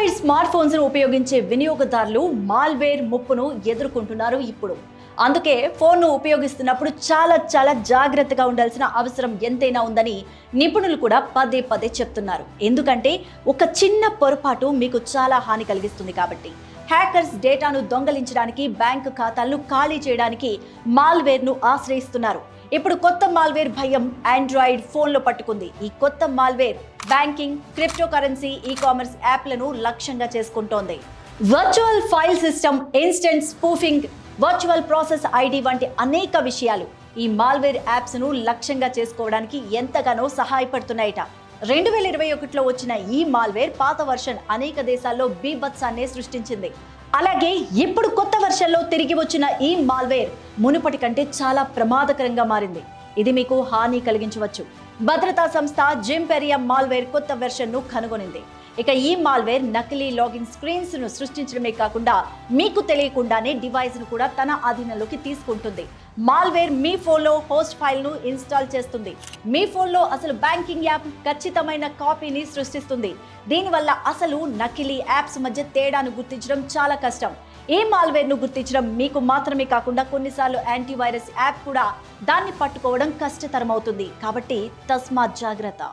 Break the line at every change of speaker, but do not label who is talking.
Android smart phones ను ఉపయోగించే వినియోగదారులు మాల్వేర్ ముప్పును ఎదుర్కొంటున్నారు ఇప్పుడు. అందుకే ఫోన్ను ఉపయోగిస్తున్నప్పుడు చాలా జాగ్రత్తగా ఉండాల్సిన అవసరం ఎంతైనా ఉందని నిపుణులు కూడా పదే పదే చెప్తున్నారు. ఎందుకంటే ఒక చిన్న పొరపాటు మీకు చాలా హాని కలిగిస్తుంది కాబట్టి. హ్యాకర్స్ డేటాను దొంగలించడానికి, బ్యాంకు ఖాతాలను ఖాళీ చేయడానికి మాల్వేర్ను ఆశ్రయిస్తున్నారు. ఇప్పుడు కొత్త మాల్వేర్ భయం ఆండ్రాయిడ్ ఫోన్లో పట్టుకుంది. ఈ కొత్త malware banking, crypto currency, e commerce యాప్లను లక్ష్యంగా చేసుకుంటోంది. Virtual file system, instant spoofing, virtual process ID వంటి అనేక విషయాలు ఈ మాల్వేర్ యాప్స్ ను లక్ష్యంగా చేసుకోవడానికి ఎంతగానో సహాయపడుతున్నాయట. 2021లో వచ్చిన ఈ మాల్వేర్ పాత వర్షన్ అనేక దేశాల్లో బీభత్సాన్ని సృష్టించింది. అలాగే ఇప్పుడు కొత్త వర్షన్లో తిరిగి వచ్చిన ఈ మాల్వేర్ మునుపటి కంటే చాలా ప్రమాదకరంగా మారింది. ఇది మీకు హాని కలిగించవచ్చు. భద్రతా సంస్థ జింపెరియా మాల్వేర్ కొత్త వెర్షన్ ను కనుగొనింది. ఇక ఈ మాల్వేర్ నకిలీ లాగిన్ స్క్రీన్స్ ను సృష్టించడమే కాకుండా మీకు తెలియకుండానే డివైస్ ను కూడా తన అధీనంలోకి తీసుకుంటుంది. మాల్వేర్ మీ ఫోన్లో హోస్ట్ ఫైల్ ను ఇన్స్టాల్ చేస్తుంది. మీ ఫోన్లో అసలు బ్యాంకింగ్ యాప్ ఖచ్చితమైన కాపీని సృష్టిస్తుంది. దీనివల్ల అసలు నకిలీ యాప్స్ మధ్య తేడాను గుర్తించడం చాలా కష్టం. ఈ మాల్వేర్ ను గుర్తించడం మీకు మాత్రమే కాకుండా కొన్నిసార్లు యాంటీవైరస్ యాప్ కూడా దాన్ని పట్టుకోవడం కష్టతరం అవుతుంది. కాబట్టి తస్మాత్ జాగ్రత్త.